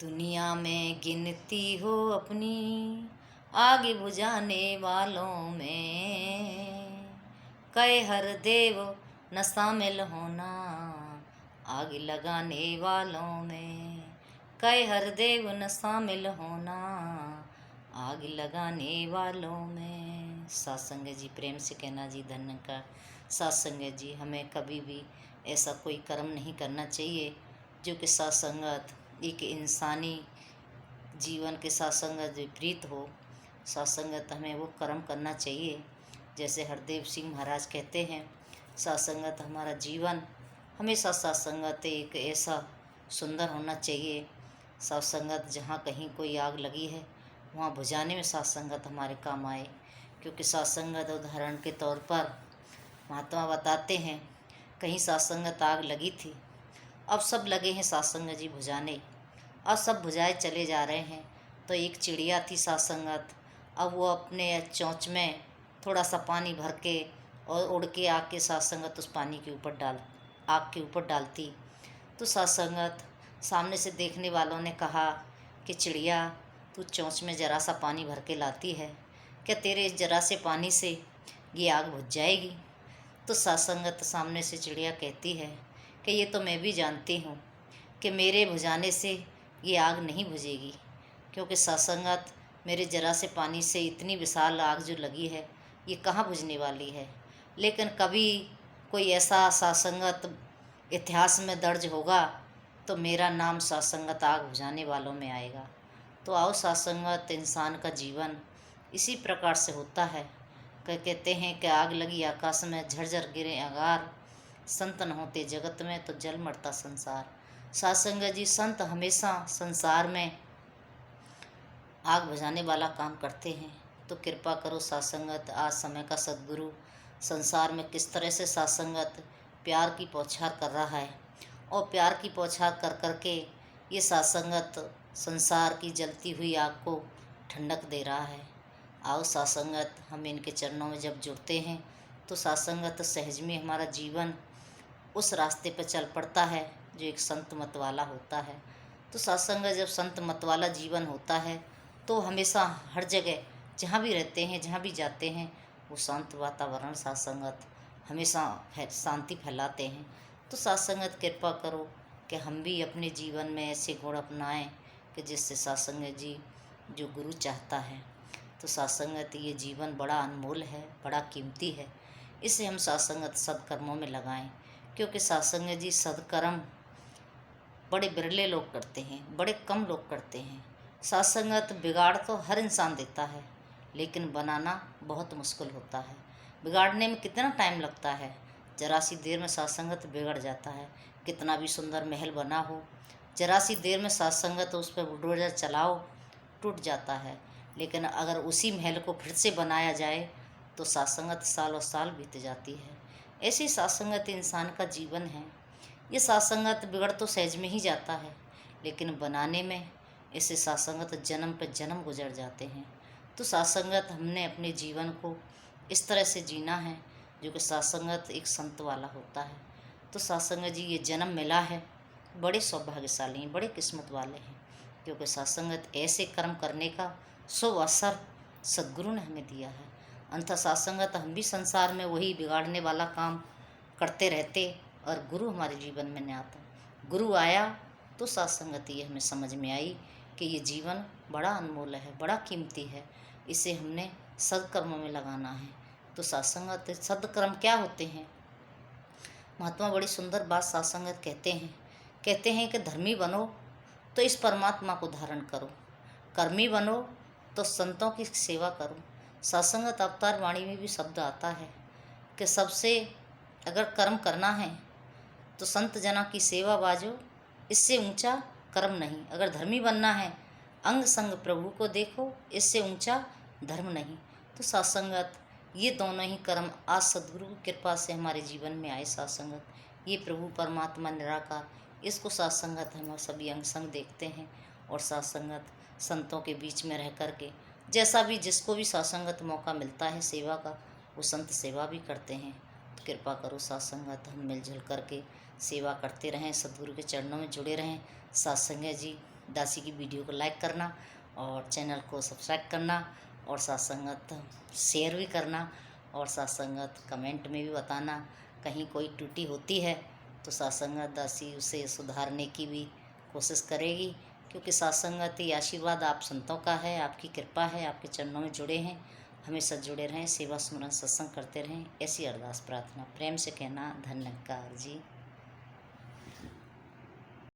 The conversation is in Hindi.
दुनिया में गिनती हो अपनी आग बुझाने वालों में, कहे हर देव न शामिल होना आग लगाने वालों में, कहे हर देव न शामिल होना आग लगाने वालों में। सत्संग जी, प्रेम से कहना जी धन्य का। सत्संग जी, हमें कभी भी ऐसा कोई कर्म नहीं करना चाहिए जो कि सत्संगत एक इंसानी जीवन के साथ संगत विपरीत हो। सत्संगत हमें वो कर्म करना चाहिए जैसे हरदेव सिंह महाराज कहते हैं, सत्संगत हमारा जीवन हमेशा सत्संगत एक ऐसा सुंदर होना चाहिए। सत्संगत जहाँ कहीं कोई आग लगी है वहाँ बुझाने में सत्संगत हमारे काम आए, क्योंकि सत्संगत उदाहरण के तौर पर महात्मा बताते हैं, कहीं सत्संगत आग लगी थी, अब सब लगे हैं सत्संग जी बुझाने, अब सब बुझाए चले जा रहे हैं। तो एक चिड़िया थी सत्संगत, अब वो अपने चोंच में थोड़ा सा पानी भर के और उड़ के आग के सत्संगत उस पानी के ऊपर आग के ऊपर डालती। तो सत्संगत सामने से देखने वालों ने कहा कि चिड़िया, तू चोंच में ज़रा सा पानी भर के लाती है, क्या तेरे इस ज़रा से पानी से ये आग बुझ जाएगी? तो सत्संगत सामने से चिड़िया कहती है कि ये तो मैं भी जानती हूँ कि मेरे बुझाने से ये आग नहीं बुझेगी, क्योंकि सत्संगत मेरे ज़रा से पानी से इतनी विशाल आग जो लगी है ये कहाँ बुझने वाली है। लेकिन कभी कोई ऐसा सत्संगत इतिहास में दर्ज होगा तो मेरा नाम सत्संगत आग बुझाने वालों में आएगा। तो आओ, सत्संगत इंसान का जीवन इसी प्रकार से होता है। कहते हैं कि आग लगी आकाश में झरझर गिरे अंगार, संत न होते जगत में तो जल मरता संसार। सत्संग जी, संत हमेशा संसार में आग बुझाने वाला काम करते हैं। तो कृपा करो सत्संगत, आज समय का सद्गुरु संसार में किस तरह से सत्संगत प्यार की बौछार कर रहा है, और प्यार की बौछार कर कर के ये सत्संगत संसार की जलती हुई आग को ठंडक दे रहा है। आओ सत्संगत, हम इनके चरणों में जब जुड़ते हैं तो सत्संगत सहज में हमारा जीवन उस रास्ते पर चल पड़ता है जो एक संत मत वाला होता है। तो सत्संग जब संत मत वाला जीवन होता है तो हमेशा हर जगह जहाँ भी रहते हैं, जहाँ भी जाते हैं, वो शांत वातावरण सत्संगत हमेशा शांति फैलाते हैं। तो सत्संगत कृपा करो कि हम भी अपने जीवन में ऐसे गुण अपनाएं कि जिससे सत्संग जी जो गुरु चाहता है। तो सत्संगत ये जीवन बड़ा अनमोल है, बड़ा कीमती है, इसे हम सत्संगत सदकर्मों में लगाएं, क्योंकि सत्संग जी सदकर्म बड़े बिरले लोग करते हैं, बड़े कम लोग करते हैं। सत्संगत बिगाड़ तो हर इंसान देता है, लेकिन बनाना बहुत मुश्किल होता है। बिगाड़ने में कितना टाइम लगता है, जरा सी देर में सत्संगत बिगड़ जाता है। कितना भी सुंदर महल बना हो, जरा सी देर में सत्संगत उस पर बुलडोजर चलाओ, टूट जाता है। लेकिन अगर उसी महल को फिर से बनाया जाए तो सत्संगत सालों साल बीत जाती है। ऐसी सत्संगत इंसान का जीवन है। ये सत्संगत बिगड़ तो सहज में ही जाता है, लेकिन बनाने में ऐसे सत्संगत जन्म पर जन्म गुजर जाते हैं। तो सत्संगत हमने अपने जीवन को इस तरह से जीना है जो कि सत्संगत एक संत वाला होता है। तो सत्संग जी, ये जन्म मिला है, बड़े सौभाग्यशाली हैं, बड़े किस्मत वाले हैं, क्योंकि सत्संगत ऐसे कर्म करने का शुभ अवसर सद्गुरु ने हमें दिया है। अन्यथा सत्संगत हम भी संसार में वही बिगाड़ने वाला काम करते रहते और गुरु हमारे जीवन में नहीं आता। गुरु आया तो सत्संगत ये हमें समझ में आई कि ये जीवन बड़ा अनमोल है, बड़ा कीमती है, इसे हमने सदकर्मों में लगाना है। तो सत्संगत सदकर्म क्या होते हैं? महात्मा बड़ी सुंदर बात सत्संगत कहते हैं कि धर्मी बनो तो इस परमात्मा को धारण करो, कर्मी बनो तो संतों की सेवा करो। सत्संगत अवतार वाणी में भी शब्द आता है कि सबसे अगर कर्म करना है तो संत जना की सेवा बाजो, इससे ऊंचा कर्म नहीं। अगर धर्मी बनना है अंग संग प्रभु को देखो, इससे ऊंचा धर्म नहीं। तो सत्संगत ये दोनों ही कर्म आज सद्गुरु की कृपा से हमारे जीवन में आए। सत्संगत ये प्रभु परमात्मा निराकार, इसको सत्संगत हम सभी अंग संग देखते हैं, और सत्संगत संतों के बीच में रह कर के जैसा भी जिसको भी सत्संगत मौका मिलता है सेवा का, वो संत सेवा भी करते हैं। तो कृपा करो सत्संगत हम मिलजुल करके सेवा करते रहें, सद्गुरु के चरणों में जुड़े रहें। सत्संग जी दासी की वीडियो को लाइक करना और चैनल को सब्सक्राइब करना और साथ संगत शेयर भी करना और साथ संगत कमेंट में भी बताना। कहीं कोई त्रुटि होती है तो साथ संगत दासी उसे सुधारने की भी कोशिश करेगी, क्योंकि साथ संगत ही आशीर्वाद आप संतों का है, आपकी कृपा है, आपके चरणों में जुड़े हैं। हमेशा जुड़े रहें, सेवा सुमरन सत्संग करते रहें, ऐसी अरदास प्रार्थना प्रेम से कहना। धन्यकार जी।